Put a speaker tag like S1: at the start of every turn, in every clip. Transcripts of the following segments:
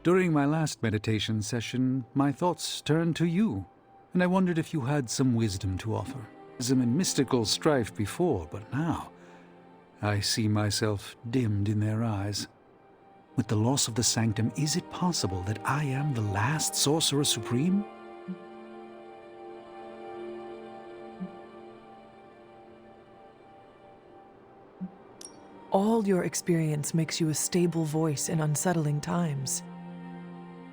S1: During my last meditation session, my thoughts turned to you, and I wondered if you had some wisdom to offer. Wisdom and mystical strife before, but now I see myself dimmed in their eyes. With the loss of the sanctum, is it possible that I am the last Sorcerer Supreme?
S2: All your experience makes you a stable voice in unsettling times.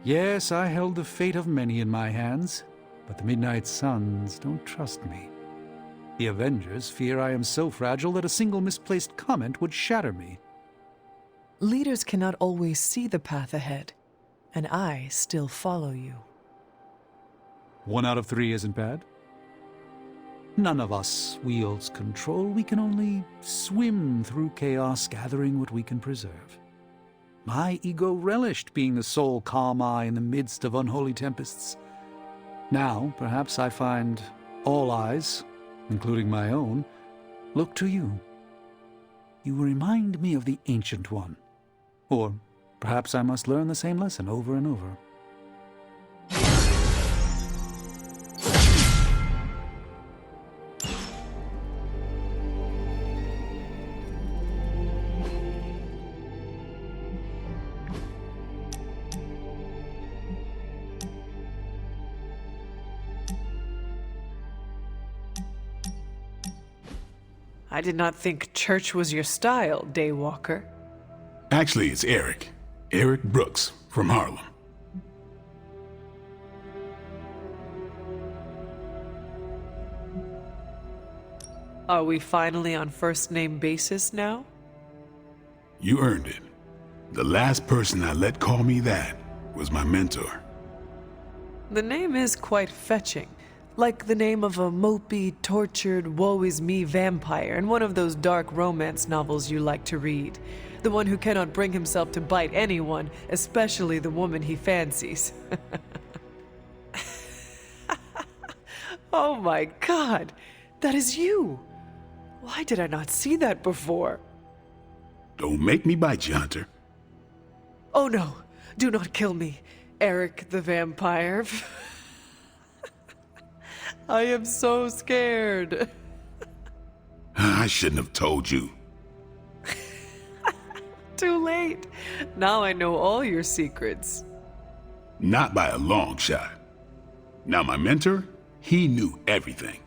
S1: Yes, I held the fate of many in my hands, but the Midnight Suns don't trust me. The Avengers fear I am so fragile that a single misplaced comment would shatter me.
S2: Leaders cannot always see the path ahead, and I still follow you.
S1: 1 out of 3 isn't bad. None of us wields control. We can only swim through chaos, gathering what we can preserve. My ego relished being the sole calm eye in the midst of unholy tempests. Now, perhaps I find all eyes, including my own, look to you. You remind me of the Ancient One. Or perhaps I must learn the same lesson over and over.
S2: I did not think church was your style, Daywalker.
S3: Actually, it's Eric. Eric Brooks from Harlem.
S2: Are we finally on first-name basis now?
S3: You earned it. The last person I let call me that was my mentor.
S2: The name is quite fetching. Like the name of a mopey, tortured, woe-is-me vampire in one of those dark romance novels you like to read. The one who cannot bring himself to bite anyone, especially the woman he fancies. Oh my God! That is you! Why did I not see that before?
S3: Don't make me bite you, Hunter.
S2: Oh no! Do not kill me, Eric the vampire. I am so scared.
S3: I shouldn't have told you.
S2: Too late. Now I know all your secrets.
S3: Not by a long shot. Now my mentor, he knew everything.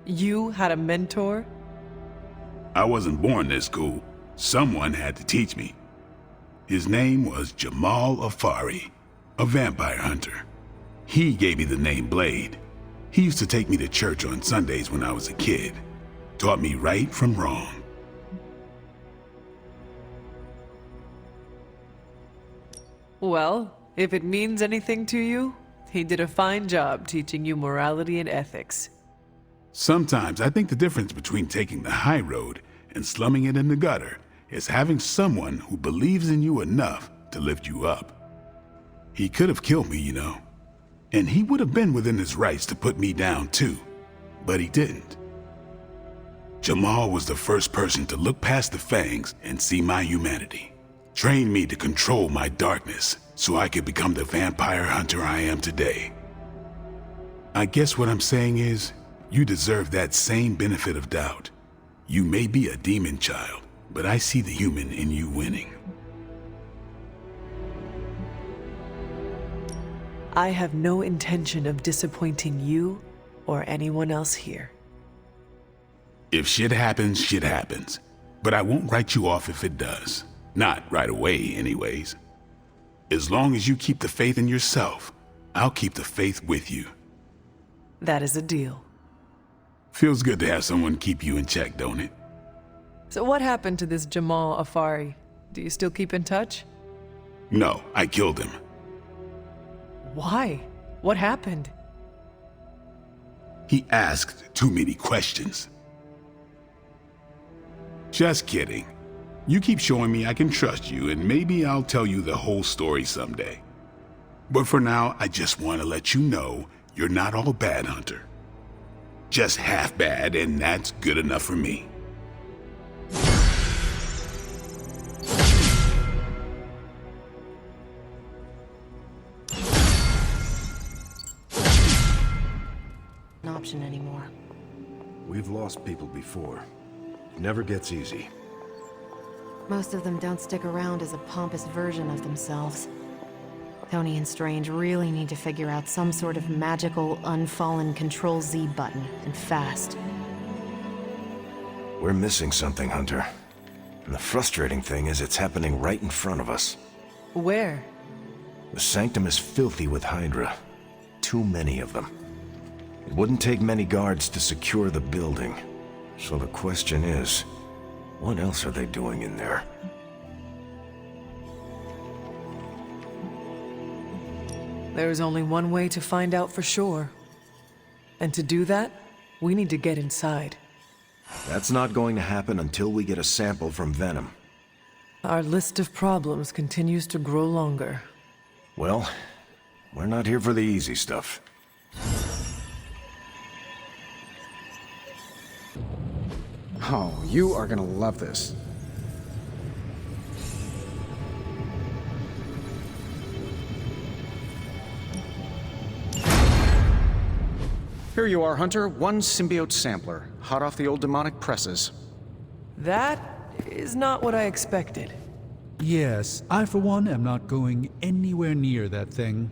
S2: You had a mentor?
S3: I wasn't born this cool. Someone had to teach me. His name was Jamal Afari, a vampire hunter. He gave me the name Blade. He used to take me to church on Sundays when I was a kid. Taught me right from wrong.
S2: Well, if it means anything to you, he did a fine job teaching you morality and ethics.
S3: Sometimes I think the difference between taking the high road and slumming it in the gutter is having someone who believes in you enough to lift you up. He could have killed me, you know. And he would have been within his rights to put me down too, but he didn't. Jamal was the first person to look past the fangs and see my humanity. Trained me to control my darkness so I could become the vampire hunter I am today. I guess what I'm saying is, you deserve that same benefit of doubt. You may be a demon child, but I see the human in you winning.
S2: I have no intention of disappointing you or anyone else here.
S3: If shit happens, shit happens. But I won't write you off if it does. Not right away, anyways. As long as you keep the faith in yourself, I'll keep the faith with you.
S2: That is a deal.
S3: Feels good to have someone keep you in check, don't it?
S2: So what happened to this Jamal Afari? Do you still keep in touch?
S3: No, I killed him.
S2: Why? What happened?
S3: He asked too many questions. Just kidding. You keep showing me I can trust you, and maybe I'll tell you the whole story someday. But for now, I just want to let you know you're not all bad, Hunter. Just half bad, and that's good enough for me.
S4: an option anymore.
S5: We've lost people before. It never gets easy.
S4: Most of them don't stick around as a pompous version of themselves. Tony and Strange really need to figure out some sort of magical, unfallen Control-Z button, and fast.
S5: We're missing something, Hunter. And the frustrating thing is it's happening right in front of us.
S2: Where?
S5: The Sanctum is filthy with Hydra. Too many of them. It wouldn't take many guards to secure the building. So the question is, what else are they doing in there?
S2: There's only one way to find out for sure. And to do that, we need to get inside.
S5: That's not going to happen until we get a sample from Venom.
S2: Our list of problems continues to grow longer.
S5: Well, we're not here for the easy stuff.
S6: Oh, you are gonna love this. Here you are, Hunter. One symbiote sampler, hot off the old demonic presses.
S2: That is not what I expected.
S1: Yes, I for one am not going anywhere near that thing.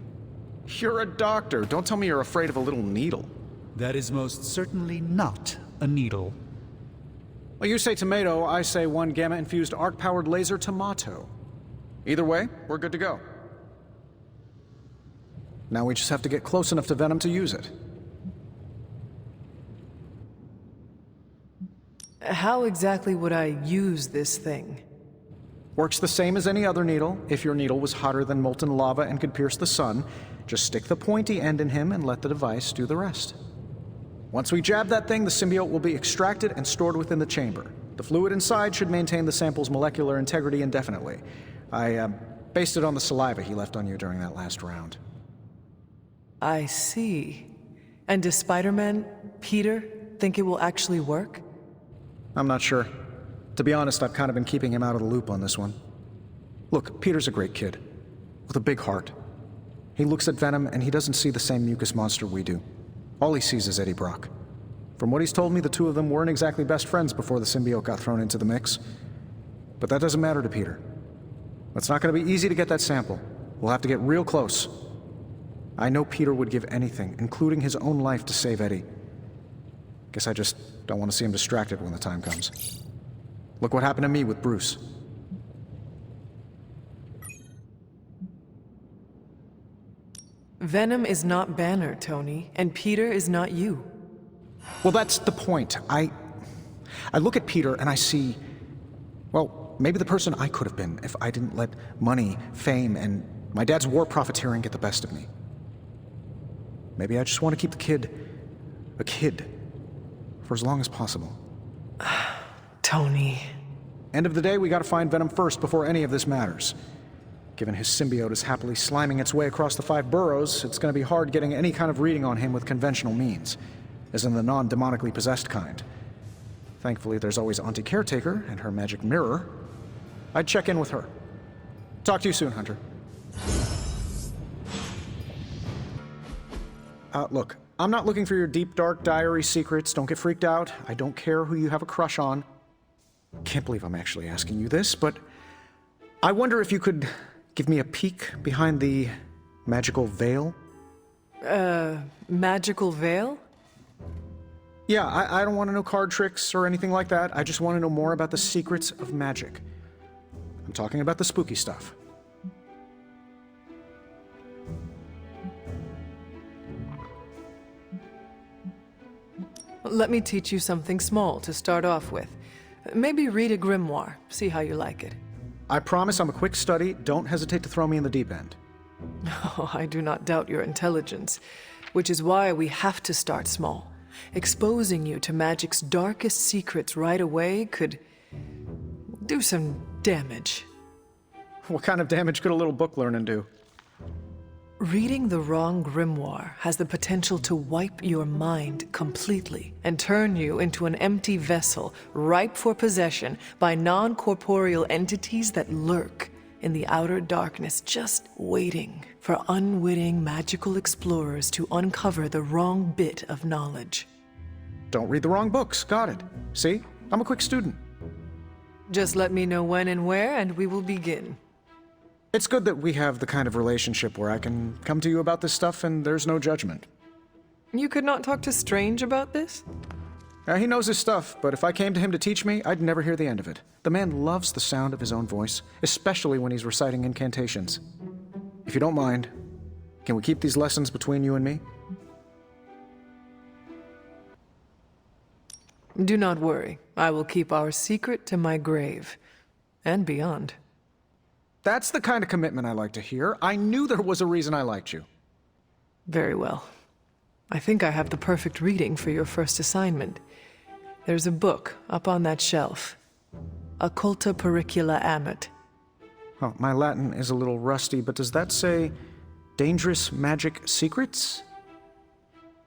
S6: You're a doctor. Don't tell me you're afraid of a little needle.
S1: That is most certainly not a needle.
S6: Well, you say tomato, I say one gamma-infused arc-powered laser tomato. Either way, we're good to go. Now we just have to get close enough to Venom to use it.
S2: How exactly would I use this thing?
S6: Works the same as any other needle. If your needle was hotter than molten lava and could pierce the sun, just stick the pointy end in him and let the device do the rest. Once we jab that thing, the symbiote will be extracted and stored within the chamber. The fluid inside should maintain the sample's molecular integrity indefinitely. I based it on the saliva he left on you during that last round.
S2: I see. And does Spider-Man, Peter, think it will actually work?
S6: I'm not sure. To be honest, I've kind of been keeping him out of the loop on this one. Look, Peter's a great kid, with a big heart. He looks at Venom and he doesn't see the same mucus monster we do. All he sees is Eddie Brock. From what he's told me, the two of them weren't exactly best friends before the symbiote got thrown into the mix. But that doesn't matter to Peter. It's not going to be easy to get that sample. We'll have to get real close. I know Peter would give anything, including his own life, to save Eddie. Guess I just don't want to see him distracted when the time comes. Look what happened to me with Bruce.
S2: Venom is not Banner, Tony, and Peter is not you.
S6: Well, that's the point. I look at Peter and I see, well, maybe the person I could have been if I didn't let money, fame, and my dad's war profiteering get the best of me. Maybe I just want to keep the kid a kid for as long as possible.
S2: Tony.
S6: End of the day, we gotta find Venom first before any of this matters. Given his symbiote is happily sliming its way across the 5 boroughs, it's gonna be hard getting any kind of reading on him with conventional means, as in the non-demonically possessed kind. Thankfully, there's always Auntie Caretaker and her magic mirror. I'd check in with her. Talk to you soon, Hunter. Look, I'm not looking for your deep, dark diary secrets. Don't get freaked out. I don't care who you have a crush on. Can't believe I'm actually asking you this, but I wonder if you could give me a peek behind the magical veil?
S2: Magical veil?
S6: Yeah, I don't want to know card tricks or anything like that. I just want to know more about the secrets of magic. I'm talking about the spooky stuff.
S2: Let me teach you something small to start off with. Maybe read a grimoire, see how you like it.
S6: I promise I'm a quick study. Don't hesitate to throw me in the deep end.
S2: Oh, I do not doubt your intelligence, which is why we have to start small. Exposing you to magic's darkest secrets right away could do some damage.
S6: What kind of damage could a little book learning do?
S2: Reading the wrong grimoire has the potential to wipe your mind completely and turn you into an empty vessel ripe for possession by non-corporeal entities that lurk in the outer darkness, just waiting for unwitting magical explorers to uncover the wrong bit of knowledge.
S6: Don't read the wrong books. Got it. See? I'm a quick student.
S2: Just let me know when and where, and we will begin.
S6: It's good that we have the kind of relationship where I can come to you about this stuff and there's no judgment.
S2: You could not talk to Strange about this?
S6: He knows his stuff, but if I came to him to teach me, I'd never hear the end of it. The man loves the sound of his own voice, especially when he's reciting incantations. If you don't mind, can we keep these lessons between you and me?
S2: Do not worry. I will keep our secret to my grave. And beyond.
S6: That's the kind of commitment I like to hear. I knew there was a reason I liked you.
S2: Very well. I think I have the perfect reading for your first assignment. There's a book up on that shelf. Occulta Pericula AMrit.
S6: Oh, my Latin is a little rusty, but does that say Dangerous Magic Secrets?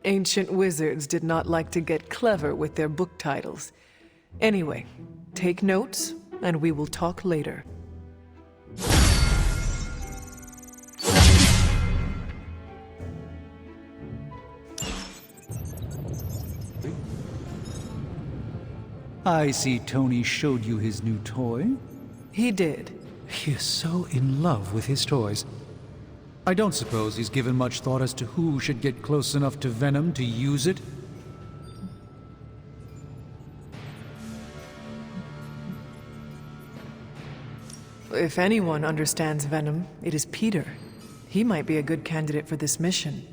S2: Ancient wizards did not like to get clever with their book titles. Anyway, take notes, and we will talk later.
S1: I see Tony showed you his new toy.
S2: He did.
S1: He is so in love with his toys. I don't suppose he's given much thought as to who should get close enough to Venom to use it.
S2: If anyone understands Venom, it is Peter. He might be a good candidate for this mission.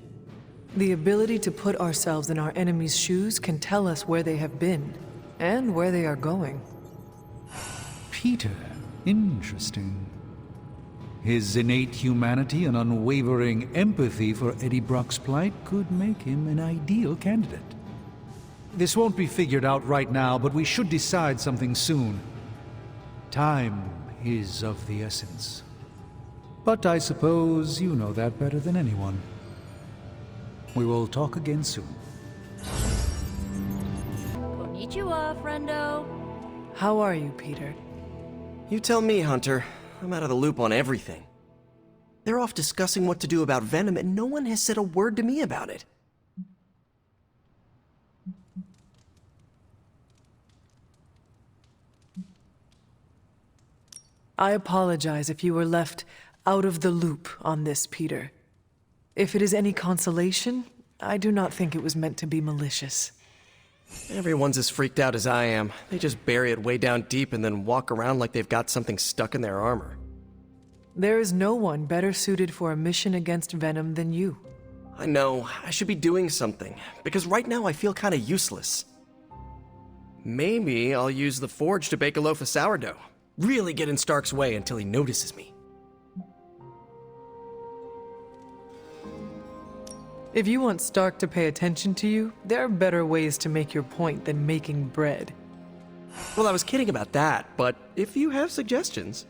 S2: The ability to put ourselves in our enemy's shoes can tell us where they have been, and where they are going.
S1: Peter. Interesting. His innate humanity and unwavering empathy for Eddie Brock's plight could make him an ideal candidate. This won't be figured out right now, but we should decide something soon. Time is of the essence. But I suppose you know that better than anyone. We will talk again soon.
S7: Konnichiwa, friendo.
S2: How are you, Peter?
S8: You tell me, Hunter. I'm out of the loop on everything. They're off discussing what to do about Venom, and no one has said a word to me about it.
S2: I apologize if you were left out of the loop on this, Peter. If it is any consolation, I do not think it was meant to be malicious.
S8: Everyone's as freaked out as I am. They just bury it way down deep and then walk around like they've got something stuck in their armor.
S2: There is no one better suited for a mission against Venom than you.
S8: I know, I should be doing something, because right now I feel kinda useless. Maybe I'll use the forge to bake a loaf of sourdough. Really get in Stark's way until he notices me.
S2: If you want Stark to pay attention to you, there are better ways to make your point than making bread.
S8: Well, I was kidding about that, but if you have suggestions...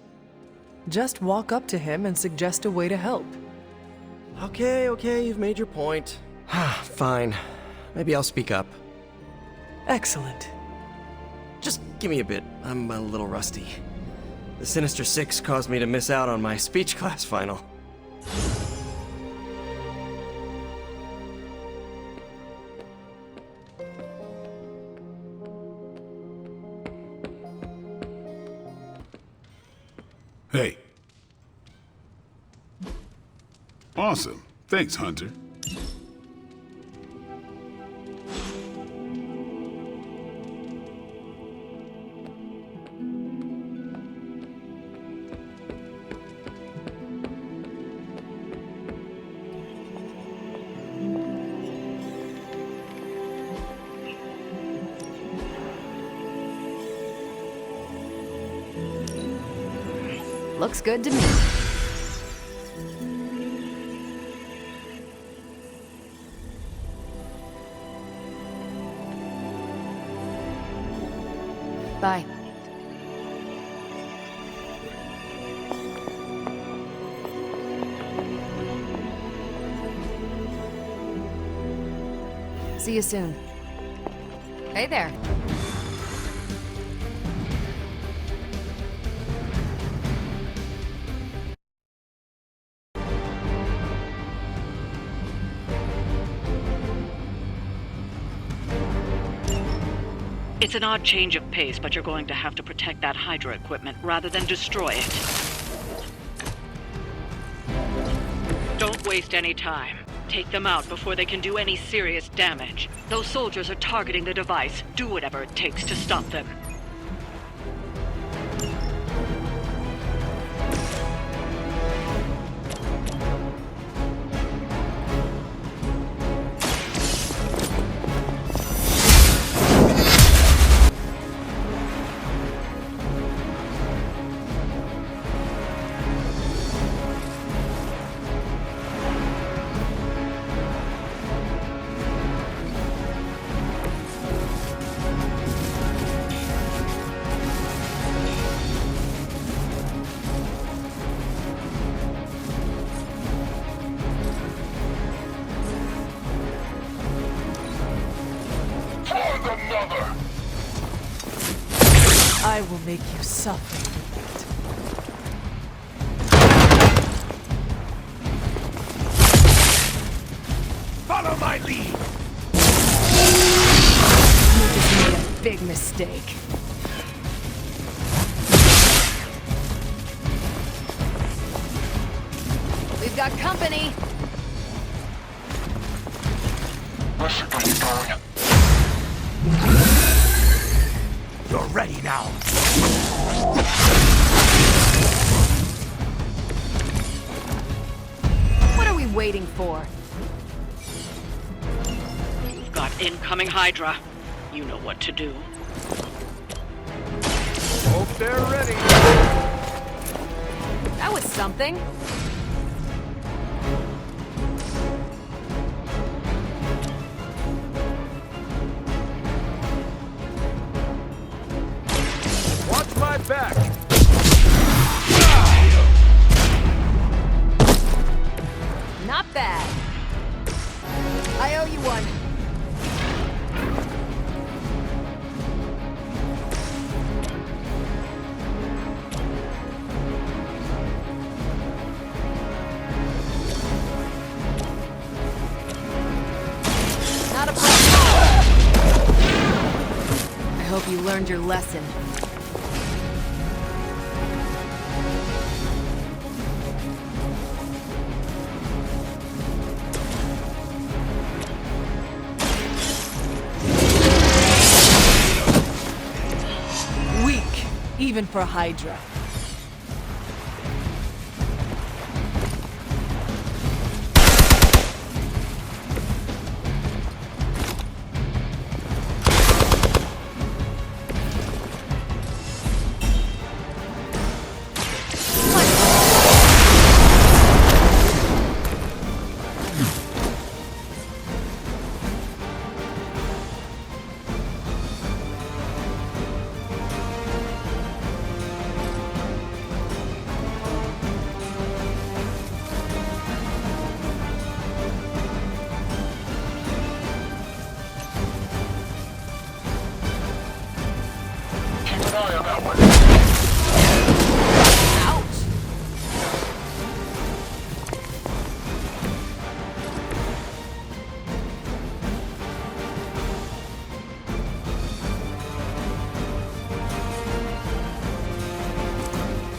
S2: Just walk up to him and suggest a way to help.
S8: Okay, you've made your point. Fine. Maybe I'll speak up.
S2: Excellent.
S8: Just give me a bit. I'm a little rusty. The Sinister Six caused me to miss out on my speech class final.
S3: Hey. Awesome. Thanks, Hunter.
S4: Looks good to me. Bye. See you soon. Hey there.
S9: It's an odd change of pace, but you're going to have to protect that Hydra equipment rather than destroy it. Don't waste any time. Take them out before they can do any serious damage. Those soldiers are targeting the device. Do whatever it takes to stop them.
S2: I will make you suffer.
S3: Follow my lead!
S2: You just made a big mistake.
S7: We've got company.
S3: You're ready now.
S7: What are we waiting for?
S9: You've got incoming Hydra. You know what to do.
S3: Hope they're ready.
S7: That was something.
S3: Watch my back.
S7: Not bad. I owe you one. Not a problem. I hope you learned your lesson.
S2: Weak, even for Hydra.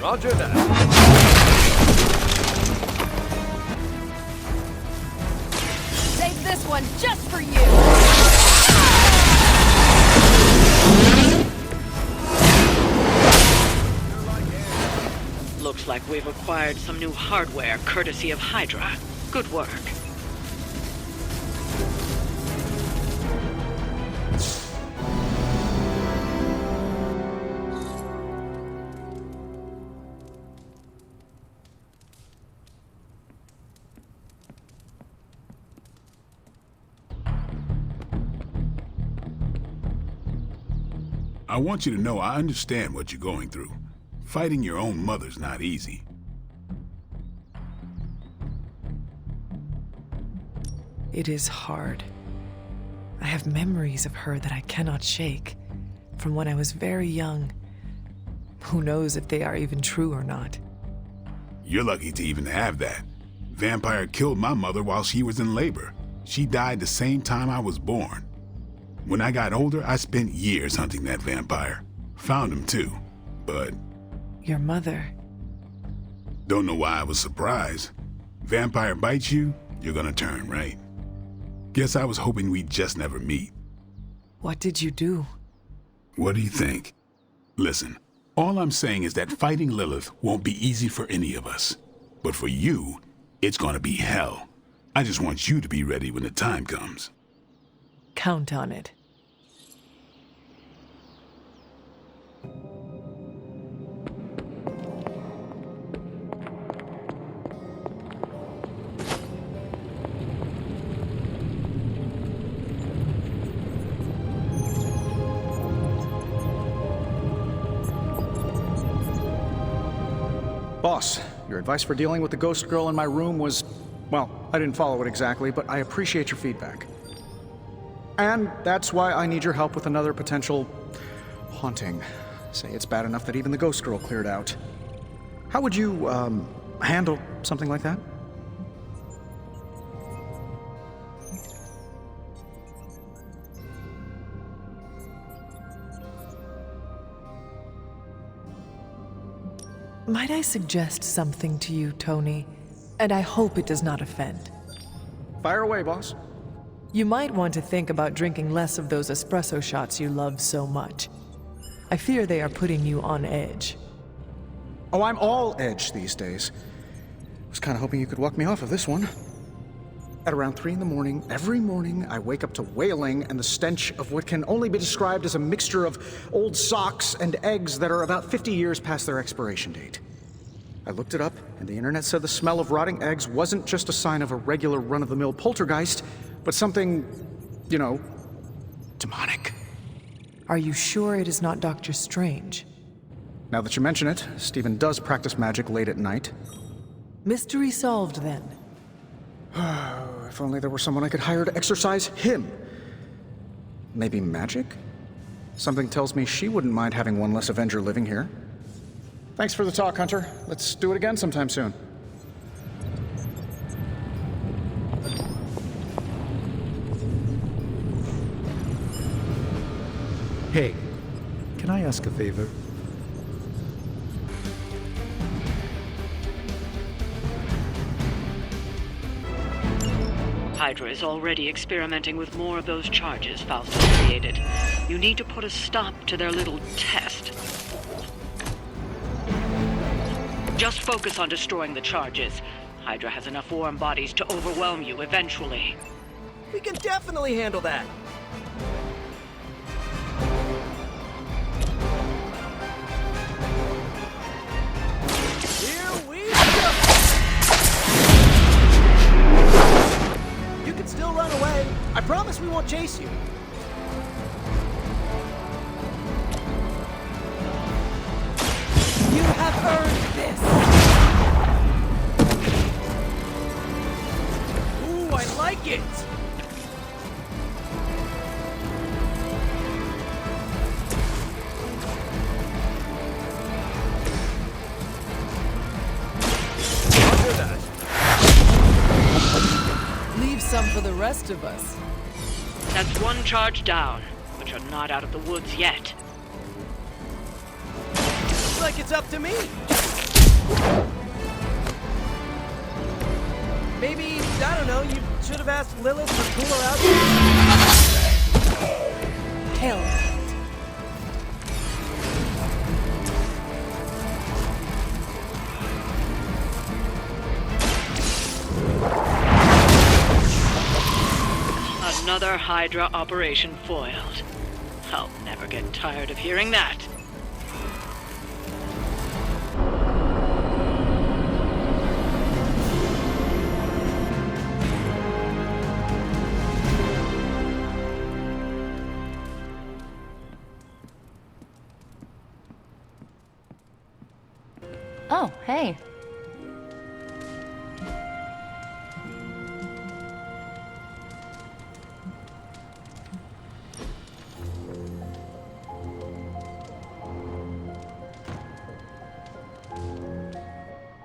S3: Roger that.
S7: Save this one just for you!
S9: Looks like we've acquired some new hardware courtesy of Hydra. Good work.
S3: I want you to know I understand what you're going through. Fighting your own mother's not easy.
S2: It is hard. I have memories of her that I cannot shake, from when I was very young. Who knows if they are even true or not.
S3: You're lucky to even have that. Vampire killed my mother while she was in labor. She died the same time I was born. When I got older, I spent years hunting that vampire. Found him too, but...
S2: Your mother.
S3: Don't know why I was surprised. Vampire bites you, you're gonna turn, right? Guess I was hoping we'd just never meet.
S2: What did you do?
S3: What do you think? Listen, all I'm saying is that fighting Lilith won't be easy for any of us. But for you, it's gonna be hell. I just want you to be ready when the time comes.
S2: Count on it.
S6: Boss, your advice for dealing with the ghost girl in my room was... well, I didn't follow it exactly, but I appreciate your feedback. And that's why I need your help with another potential... haunting. Say it's bad enough that even the ghost girl cleared out. How would you, handle something like that?
S2: Might I suggest something to you, Tony? And I hope it does not offend.
S6: Fire away, boss.
S2: You might want to think about drinking less of those espresso shots you love so much. I fear they are putting you on edge.
S6: Oh, I'm all edge these days. Was kind of hoping you could walk me off of this one. At around 3 in the morning, every morning, I wake up to wailing and the stench of what can only be described as a mixture of old socks and eggs that are about 50 years past their expiration date. I looked it up, and the internet said the smell of rotting eggs wasn't just a sign of a regular run-of-the-mill poltergeist, but something, you know, demonic.
S2: Are you sure it is not Dr. Strange?
S6: Now that you mention it, Stephen does practice magic late at night.
S2: Mystery solved, then.
S6: If only there were someone I could hire to exorcise him. Maybe magic? Something tells me she wouldn't mind having one less Avenger living here. Thanks for the talk, Hunter. Let's do it again sometime soon.
S1: Hey, can I ask a favor?
S9: Hydra is already experimenting with more of those charges Faustus created. You need to put a stop to their little test. Just focus on destroying the charges. Hydra has enough warm bodies to overwhelm you eventually.
S8: We can definitely handle that. Here we go! You can still run away. I promise we won't chase you.
S2: You have earned this!
S8: Ooh, I like it! Under that.
S2: Leave some for the rest of us.
S9: That's one charge down, but you're not out of the woods yet.
S8: Looks like it's up to me. Maybe, I don't know, you should have asked Lilith to pull her out.
S2: Hell.
S9: Another Hydra operation foiled. I'll never get tired of hearing that.
S7: Oh, hey.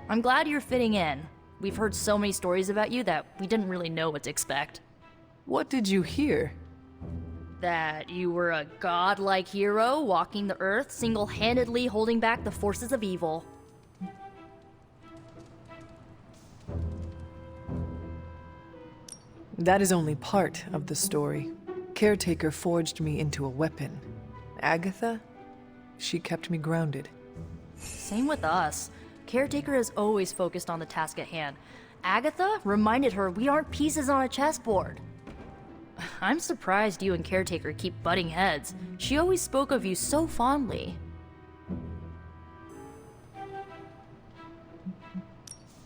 S7: I'm glad you're fitting in. We've heard so many stories about you that we didn't really know what to expect.
S2: What did you hear?
S10: That you were a godlike hero walking the earth, single-handedly holding back the forces of evil.
S2: That is only part of the story. Caretaker forged me into a weapon. Agatha? She kept me grounded.
S10: Same with us. Caretaker is always focused on the task at hand. Agatha reminded her we aren't pieces on a chessboard. I'm surprised you and Caretaker keep butting heads. She always spoke of you so fondly.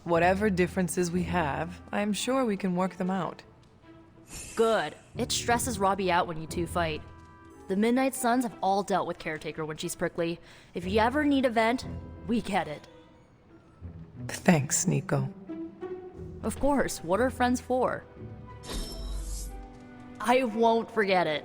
S2: Whatever differences we have, I'm sure we can work them out.
S10: Good. It stresses Robbie out when you two fight. The Midnight Suns have all dealt with Caretaker when she's prickly. If you ever need a vent, we get it.
S2: Thanks, Nico.
S10: Of course, what are friends for? I won't forget it.